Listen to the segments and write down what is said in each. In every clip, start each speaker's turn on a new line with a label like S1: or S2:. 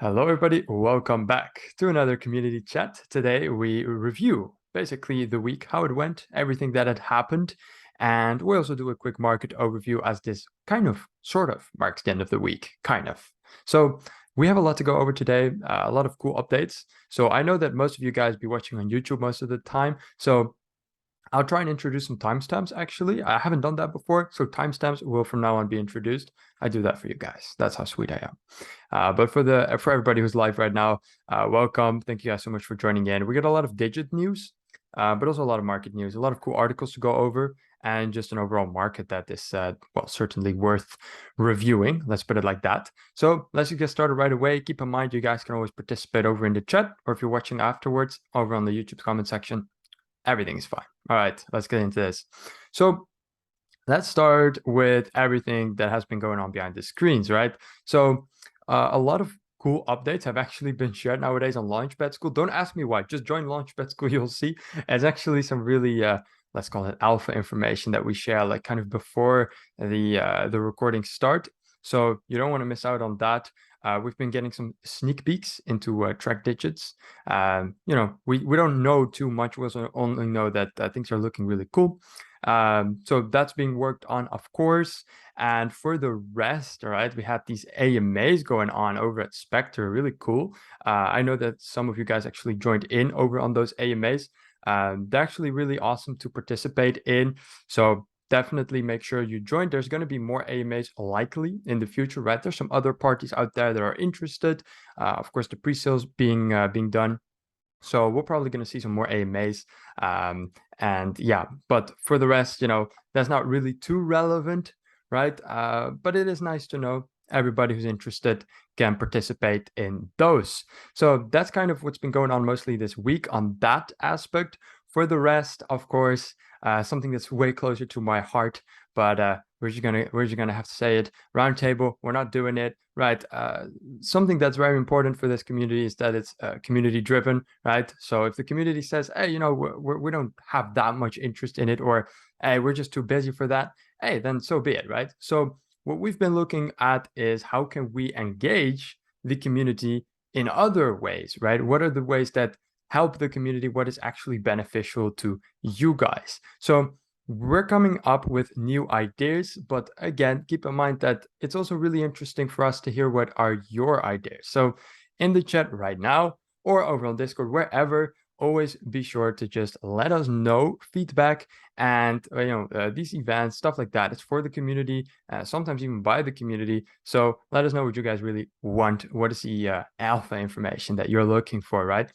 S1: Hello, everybody. Welcome back to another community chat. Today, we review basically the week, how it went, everything that had happened, and we also do a quick market overview as this sort of marks the end of the week, kind of. So we have a lot to go over today, a lot of cool updates. So I know that most of you guys be watching on YouTube most of the time. So I'll try and introduce some timestamps, actually. I haven't done that before, so timestamps will from now on be introduced. I do that for you guys. That's how sweet I am. But for everybody who's live right now, welcome. Thank you guys so much for joining in. We got a lot of digit news, but also a lot of market news, a lot of cool articles to go over, and just an overall market that is, well, certainly worth reviewing. Let's put it like that. So let's just get started right away. Keep in mind, you guys can always participate over in the chat, or if you're watching afterwards, over on the YouTube comment section. Everything is fine. All right, let's get into this. So let's start with everything that has been going on behind the screens, right? So a lot of cool updates have actually been shared nowadays on Launchpad School. Don't ask me why. Just join Launchpad School. You'll see. It's actually some really, let's call it alpha information that we share, like kind of before the recording start. So you don't want to miss out on that. We've been getting some sneak peeks into track digits. We don't know too much. We also only know that things are looking really cool. So that's being worked on, of course. And for the rest, all right, we had these AMAs going on over at Spectre, really cool. I know that some of you guys actually joined in over on those AMAs. They're actually really awesome to participate in. So definitely make sure you join. There's going to be more AMAs likely in the future, right? There's some other parties out there that are interested. Of course, the pre-sales being done. So we're probably going to see some more AMAs. And yeah, but for the rest, that's not really too relevant, right? But it is nice to know everybody who's interested can participate in those. So that's kind of what's been going on mostly this week on that aspect. For the rest, of course, something that's way closer to my heart, but we're just gonna have to say it. Roundtable, we're not doing it, right? Something that's very important for this community is that it's community driven, right? So if the community says, hey, we don't have that much interest in it, or hey, we're just too busy for that, hey, then so be it, right? So what we've been looking at is how can we engage the community in other ways, right? What are the ways that help the community? What is actually beneficial to you guys? So we're coming up with new ideas, but again, keep in mind that it's also really interesting for us to hear what are your ideas. So in the chat right now, or over on Discord, wherever, always be sure to just let us know feedback and these events, stuff like that. It's for the community, sometimes even by the community. So let us know what you guys really want. What is the alpha information that you're looking for, right?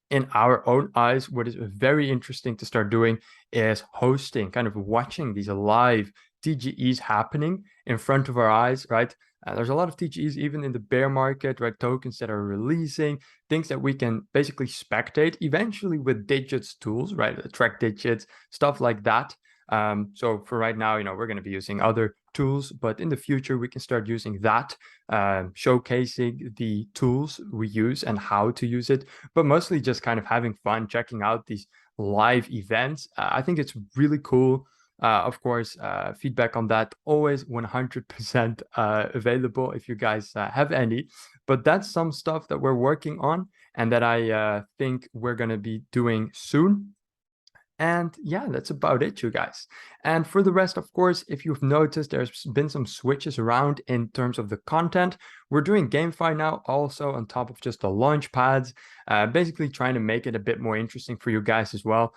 S1: In our own eyes, what is very interesting to start doing is hosting, kind of watching these live TGEs happening in front of our eyes, right? There's a lot of TGEs even in the bear market, right? Tokens that are releasing, things that we can basically spectate eventually with digits tools, right? Track digits, stuff like that. So for right now, we're going to be using other tools, but in the future, we can start using that, showcasing the tools we use and how to use it, but mostly just kind of having fun, checking out these live events. I think it's really cool. Of course, feedback on that always 100% available if you guys have any, but that's some stuff that we're working on and that I think we're going to be doing soon. And yeah, that's about it, you guys. And for the rest, of course, if you've noticed, there's been some switches around in terms of the content. We're doing GameFi now also on top of just the launch pads, basically trying to make it a bit more interesting for you guys as well.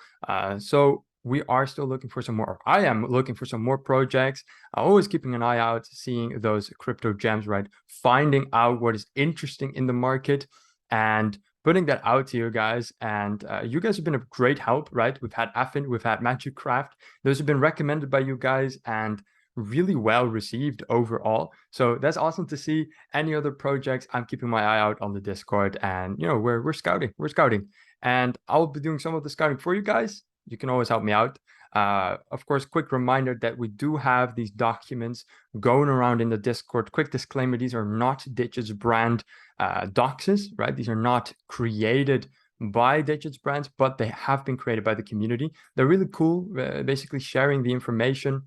S1: So we are still looking for some more, or I am looking for some more projects, always keeping an eye out, seeing those crypto gems, right? Finding out what is interesting in the market and putting that out to you guys. And you guys have been a great help, right? We've had Affin, we've had Magic Craft. Those have been recommended by you guys and really well received overall. So that's awesome to see. Any other projects, I'm keeping my eye out on the Discord, and we're scouting. And I'll be doing some of the scouting for you guys. You can always help me out. Of course, quick reminder that we do have these documents going around in the Discord. Quick disclaimer, these are not Digits brand doxes, right? These are not created by Digits brands, but they have been created by the community. They're really cool, basically sharing the information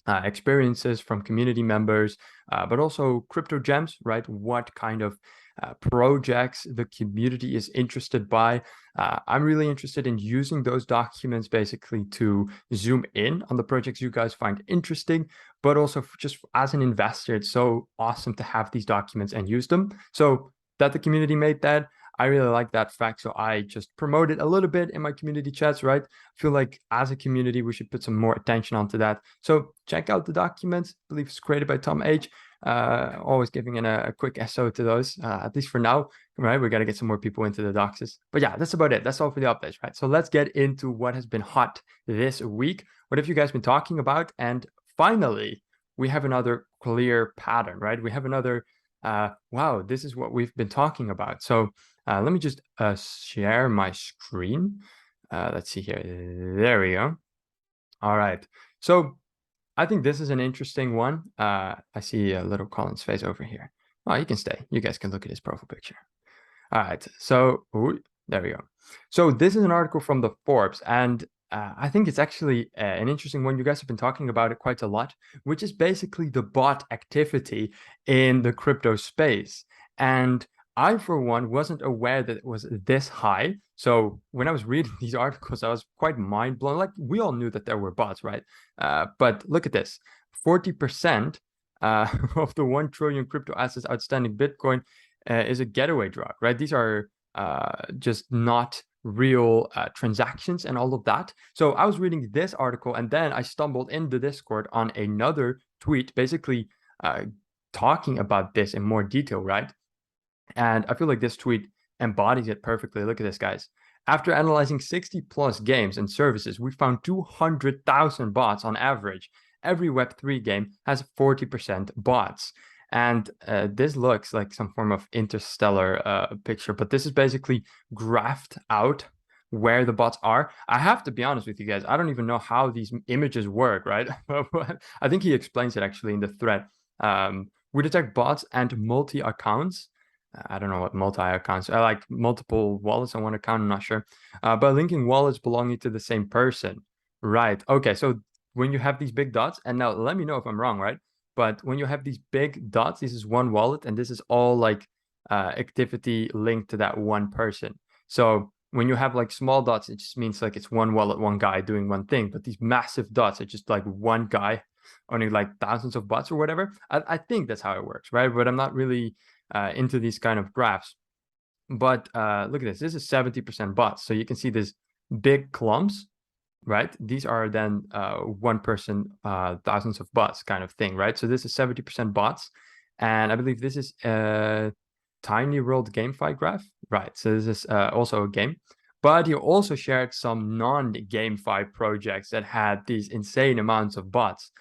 S1: experiences from community members, but also crypto gems, right? What kind of projects the community is interested by. I'm really interested in using those documents basically to zoom in on the projects you guys find interesting, but also just as an investor, it's so awesome to have these documents and use them. So that the community made that, I really like that fact. So I just promote it a little bit in my community chats, right? I feel like as a community, we should put some more attention onto that. So check out the documents. I believe it's created by Tom H. Always giving in a quick SO to those, at least for now, right? We got to get some more people into the doxes. But yeah, that's about it. That's all for the updates, right? So let's get into what has been hot this week. What have you guys been talking about? And finally, we have another clear pattern, right? We have another, wow, this is what we've been talking about. So let me just share my screen. Let's see here. There we go. All right. So I think this is an interesting one. I see a little Colin's face over here. Oh, you can stay. You guys can look at his profile picture. All right. So there we go. So this is an article from the Forbes, and I think it's actually an interesting one. You guys have been talking about it quite a lot, which is basically the bot activity in the crypto space. And I, for one, wasn't aware that it was this high. So when I was reading these articles, I was quite mind blown. Like, we all knew that there were bots, right? But look at this, 40% of the 1 trillion crypto assets outstanding Bitcoin is a getaway drug, right? These are just not real transactions and all of that. So I was reading this article, and then I stumbled in the Discord on another tweet, basically talking about this in more detail, right? And I feel like this tweet embodies it perfectly. Look at this, guys. After analyzing 60 plus games and services, we found 200,000 bots on average. Every Web3 game has 40% bots. And this looks like some form of interstellar picture, but this is basically graphed out where the bots are. I have to be honest with you guys, I don't even know how these images work, right? I think he explains it actually in the thread. We detect bots and multi-accounts. I don't know what multi-accounts are, like multiple wallets on one account, I'm not sure. But linking wallets belonging to the same person. Right. Okay, so when you have these big dots, and now let me know if I'm wrong, right? But when you have these big dots, this is one wallet, and this is all like activity linked to that one person. So when you have like small dots, it just means like it's one wallet, one guy doing one thing. But these massive dots are just like one guy owning like thousands of bots or whatever. I think that's how it works, right? But I'm not really into these kind of graphs. But look at this. This is 70% bots. So you can see this big clumps, right? These are then one person, thousands of bots kind of thing, right? So this is 70% bots. And I believe this is a Tiny World GameFi graph, right? So this is also a game. But he also shared some non-GameFi projects that had these insane amounts of bots.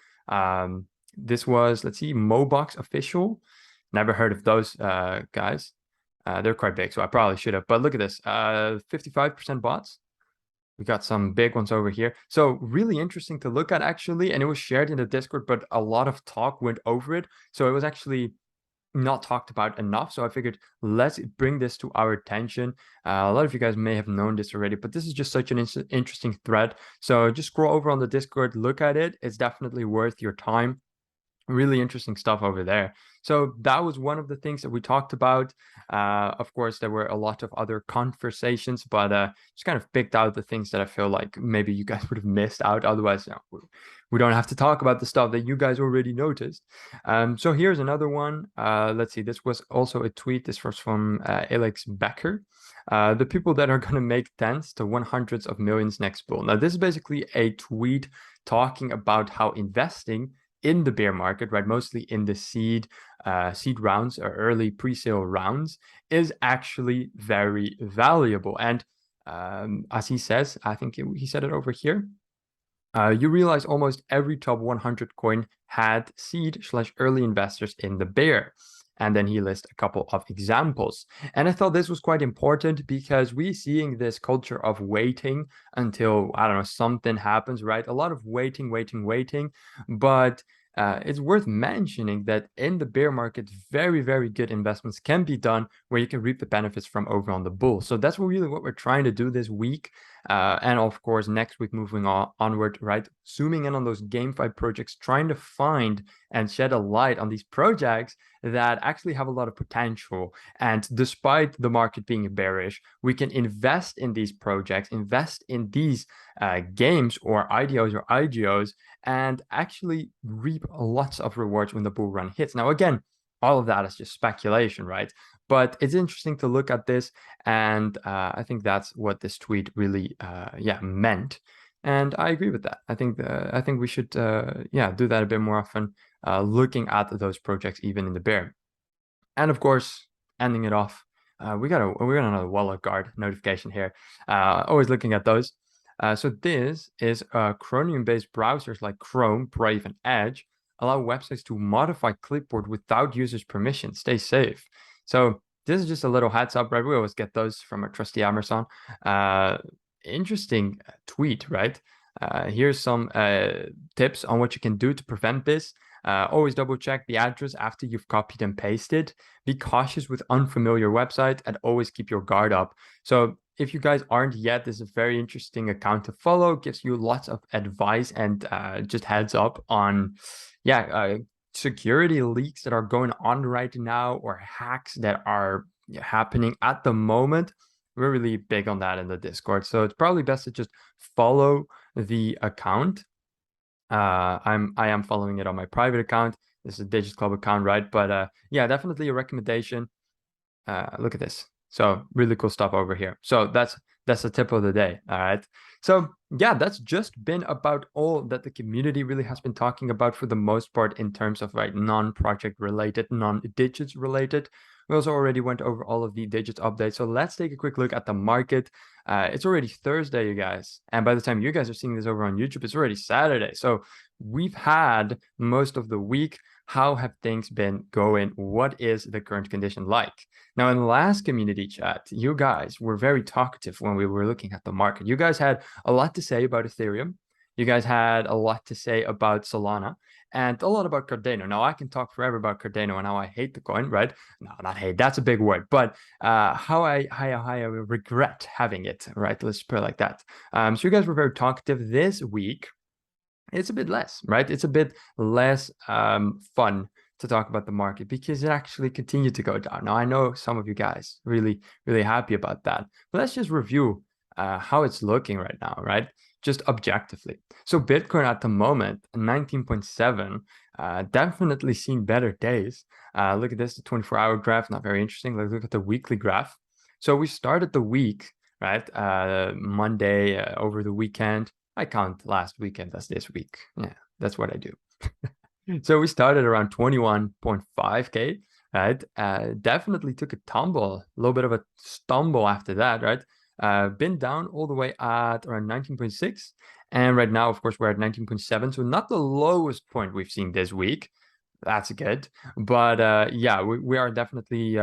S1: This was, let's see, Mobox Official. Never heard of those guys. They're quite big, so I probably should have. But look at this, 55% bots. We got some big ones over here. So really interesting to look at, actually. And it was shared in the Discord, but a lot of talk went over it. So it was actually not talked about enough. So I figured, let's bring this to our attention. A lot of you guys may have known this already, but this is just such an interesting thread. So just scroll over on the Discord, look at it. It's definitely worth your time. Really interesting stuff over there. So that was one of the things that we talked about. Of course, there were a lot of other conversations, but just kind of picked out the things that I feel like maybe you guys would have missed out. Otherwise, you know, we don't have to talk about the stuff that you guys already noticed. So here's another one. Let's see. This was also a tweet. This was from Alex Becker. The people that are going to make tens to 100s of millions next bull. Now, this is basically a tweet talking about how investing in the bear market, right, mostly in the seed rounds or early pre-sale rounds, is actually very valuable. And as he says, I think he said it over here, you realize almost every top 100 coin had seed/early investors in the bear. And then he lists a couple of examples. And I thought this was quite important because we're seeing this culture of waiting until, I don't know, something happens, right? A lot of waiting. But it's worth mentioning that in the bear market, very, very good investments can be done where you can reap the benefits from over on the bull. So that's really what we're trying to do this week. And of course, next week moving onward, right? Zooming in on those GameFi projects, trying to find and shed a light on these projects that actually have a lot of potential. And despite the market being bearish, we can invest in these projects, invest in these games or IDOs or IGOs, and actually reap lots of rewards when the bull run hits. Now, again, all of that is just speculation, right? But it's interesting to look at this, and I think that's what this tweet really, meant. And I agree with that. I think we should, do that a bit more often, looking at those projects even in the bear. And of course, ending it off, we got another wallet guard notification here. Always looking at those. So this is Chromium-based browsers like Chrome, Brave, and Edge allow websites to modify clipboard without users' permission. Stay safe. So this is just a little heads up, right? We always get those from our trusty Amazon. Interesting tweet, right? Here's some tips on what you can do to prevent this. Always double check the address after you've copied and pasted. Be cautious with unfamiliar websites and always keep your guard up. So if you guys aren't yet, this is a very interesting account to follow. Gives you lots of advice and just heads up on, security leaks that are going on right now or hacks that are happening at the moment. We're really big on that in the Discord. So it's probably best to just follow the account. I am following it on my private account. This is a Digits Club account, right? But definitely a recommendation. Look at this. So really cool stuff over here. So that's the tip of the day. All right. So yeah, that's just been about all that the community really has been talking about for the most part in terms of non-project related, non-digits related. We also already went over all of the digits updates. So let's take a quick look at the market. It's already Thursday, you guys. And by the time you guys are seeing this over on YouTube, it's already Saturday. So we've had most of the week. How have things been going? What is the current condition like? Now, in the last community chat, you guys were very talkative when we were looking at the market. You guys had a lot to say about Ethereum. You guys had a lot to say about Solana and a lot about Cardano. Now, I can talk forever about Cardano and how I hate the coin, right? No, not hate. That's a big word. But how I regret having it, right? Let's put it like that. So you guys were very talkative this week. It's a bit less, right? It's a bit less fun to talk about the market because it actually continued to go down. Now, I know some of you guys really, really happy about that, but let's just review how it's looking right now, right? Just objectively. So Bitcoin at the moment, 19.7, definitely seen better days. Look at this, the 24-hour graph, not very interesting. Let's look at the weekly graph. So we started the week, right? Monday over the weekend. I count last weekend as this week. Yeah, that's what I do. So we started around 21.5K, right? Definitely took a tumble, a little bit of a stumble after that, right? Been down all the way at around 19.6. And right now, of course, we're at 19.7. So not the lowest point we've seen this week. That's good. But we are definitely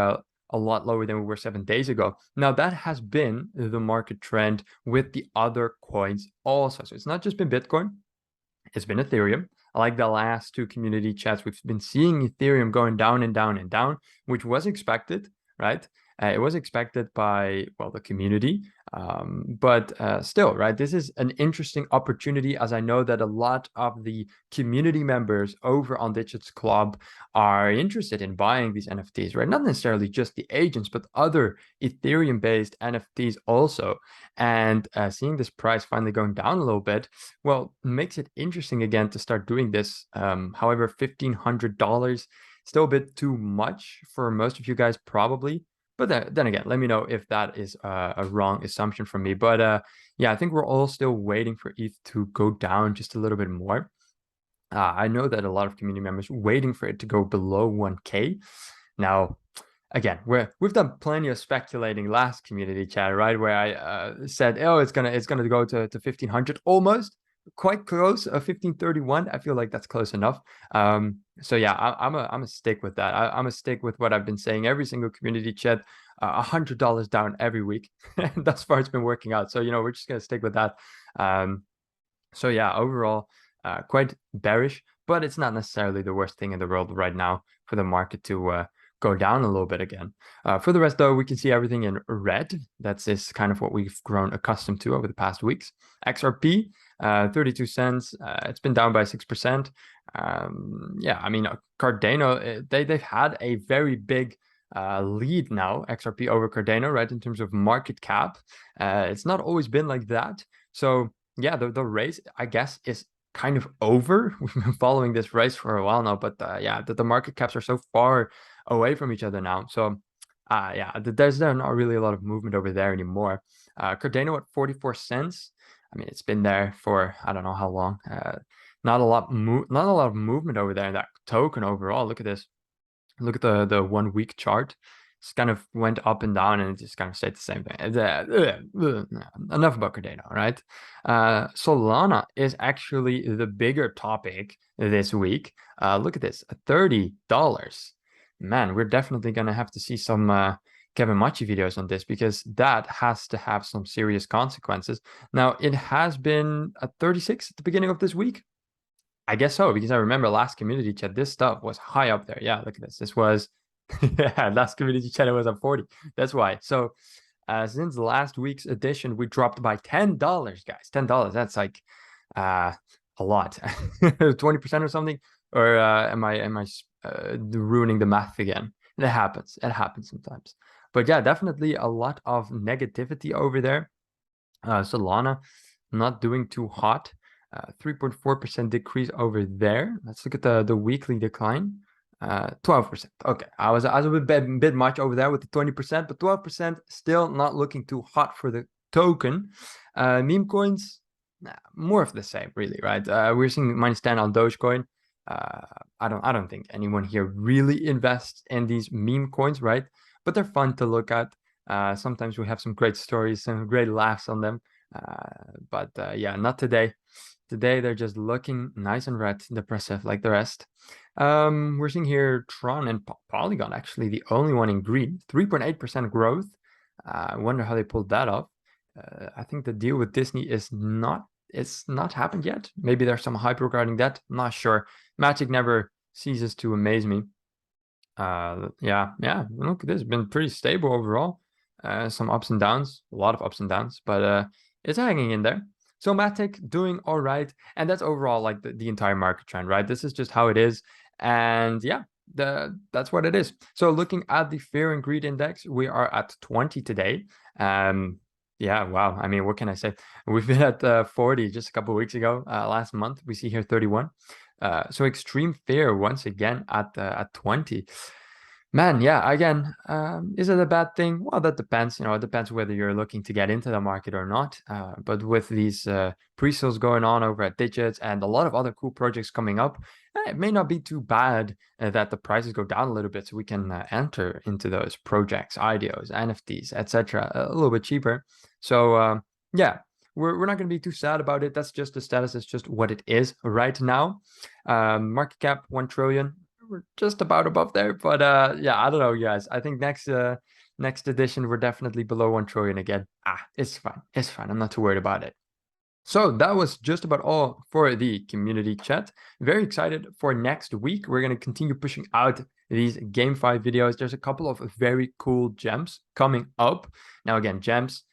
S1: a lot lower than we were 7 days ago. Now, that has been the market trend with the other coins also. So it's not just been Bitcoin, it's been Ethereum. I like the last two community chats. We've been seeing Ethereum going down and down and down, which was expected, right? It was expected by, the community. But still, right, this is an interesting opportunity, as I know that a lot of the community members over on Digits Club are interested in buying these NFTs, right? Not necessarily just the agents, but other Ethereum-based NFTs also. And seeing this price finally going down a little bit, makes it interesting again to start doing this. However, $1,500, still a bit too much for most of you guys, probably. But then again, let me know if that is a wrong assumption from me. But I think we're all still waiting for ETH to go down just a little bit more. I know that a lot of community members are waiting for it to go below 1K. Now, again, we've done plenty of speculating last community chat, right? Where I said, oh, it's gonna go to 1,500, almost quite close, 1,531. I feel like that's close enough. So yeah, I'm a stick with that. I'm a stick with what I've been saying every single community chat. $100 down every week. And thus far, it's been working out. So we're just gonna stick with that. So yeah, overall, quite bearish, but it's not necessarily the worst thing in the world right now for the market to go down a little bit again. For the rest, though, we can see everything in red. That's is kind of what we've grown accustomed to over the past weeks. XRP, 32 cents. It's been down by 6%. Yeah, I mean, Cardano, they've had a very big lead now, XRP over Cardano, right, in terms of market cap. It's not always been like that. So yeah, the race, I guess, is kind of over. We've been following this race for a while now, but yeah, the market caps are so far away from each other now. So yeah, there's not really a lot of movement over there anymore. Cardano at 44 cents. I mean, it's been there for I don't know how long. Not a lot of movement over there in that token overall. Look at this. Look at the 1 week chart. It's kind of went up and down, and it just kind of stayed the same thing. Enough about Cardano, right? Solana is actually the bigger topic this week. Look at this, $30. Man, we're definitely gonna have to see some Kevin Machi videos on this, because that has to have some serious consequences. Now, it has been at 36 at the beginning of this week. I guess so, because I remember last community chat, this stuff was high up there. Yeah, look at this. This was, yeah, last community chat, it was at 40. That's why. So since last week's edition, we dropped by $10, guys. $10. That's like a lot. 20% or something. Or am I ruining the math again? It happens. It happens sometimes. But yeah, definitely a lot of negativity over there. Solana not doing too hot. 3.4% decrease over there. Let's look at the weekly decline. 12%. Okay, I was a bit much over there with the 20%, but 12% still not looking too hot for the token. Meme coins, more of the same, really, right? We're seeing -10 on Dogecoin. I don't think anyone here really invests in these meme coins, right? But they're fun to look at. Sometimes we have some great stories, some great laughs on them. But yeah, not today. Today, they're just looking nice and red, depressive like the rest. We're seeing here Tron and Polygon, actually the only one in green, 3.8% growth. I wonder how they pulled that off. I think the deal with Disney it's not happened yet. Maybe there's some hype regarding that. I'm not sure. Magic never ceases to amaze me. Yeah, look at this. It's been pretty stable overall. Some ups and downs, a lot of ups and downs, but it's hanging in there. So Matic doing all right, and that's overall like the entire market trend, right? This is just how it is, and yeah, that's what it is. So looking at the fear and greed index, we are at 20 today. Yeah, wow. I mean, what can I say? We've been at 40 just a couple of weeks ago. Last month, we see here 31. So extreme fear once again at 20. Man, yeah, again, is it a bad thing? Well, that depends. You know, it depends whether you're looking to get into the market or not. But with these pre-sales going on over at Digits and a lot of other cool projects coming up, it may not be too bad that the prices go down a little bit, so we can enter into those projects, IDOs, NFTs, etc., a little bit cheaper. So yeah, we're not going to be too sad about it. That's just the status. It's just what it is right now. Market cap 1 trillion. We're just about above there, but yeah, I don't know, guys. I think next edition we're definitely below 1 trillion again. It's fine. I'm not too worried about it. So that was just about all for the community chat. Very excited for next week. We're going to continue pushing out these GameFi videos. There's a couple of very cool gems coming up. Now again, gems,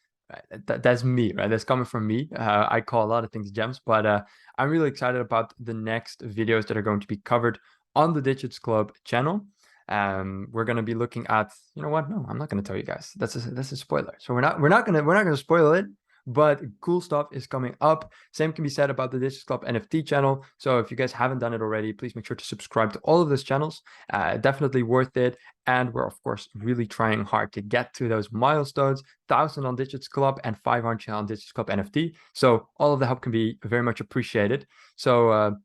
S1: that's me, right? That's coming from me. I call a lot of things gems, but I'm really excited about the next videos that are going to be covered on the Digits Club channel. We're going to be looking at, you know what? No, I'm not going to tell you guys. That's a spoiler. So we're not going to spoil it, but cool stuff is coming up. Same can be said about the Digits Club NFT channel. So if you guys haven't done it already, please make sure to subscribe to all of those channels. Definitely worth it. And we're, of course, really trying hard to get to those milestones, 1,000 on Digits Club and 500 on Digits Club NFT. So all of the help can be very much appreciated. So,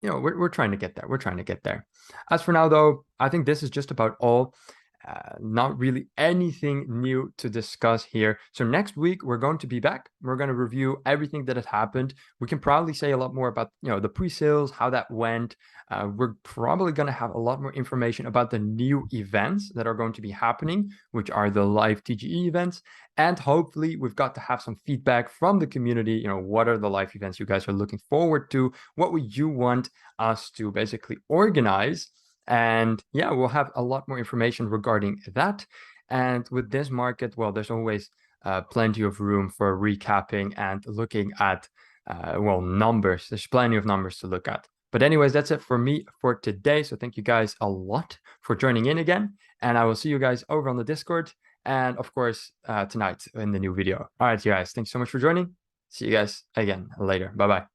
S1: you know, we're trying to get there. We're trying to get there. As for now, though, I think this is just about all. Not really anything new to discuss here. So next week, we're going to be back. We're going to review everything that had happened. We can probably say a lot more about, you know, the pre-sales, how that went. We're probably going to have a lot more information about the new events that are going to be happening, which are the live TGE events. And hopefully we've got to have some feedback from the community. You know, what are the live events you guys are looking forward to? What would you want us to basically organize? And yeah, we'll have a lot more information regarding that. And with this market, well, there's always plenty of room for recapping and looking at, well, numbers. There's plenty of numbers to look at. But anyways, that's it for me for today. So thank you guys a lot for joining in again. And I will see you guys over on the Discord. And of course, tonight in the new video. All right, you guys, thanks so much for joining. See you guys again later. Bye-bye.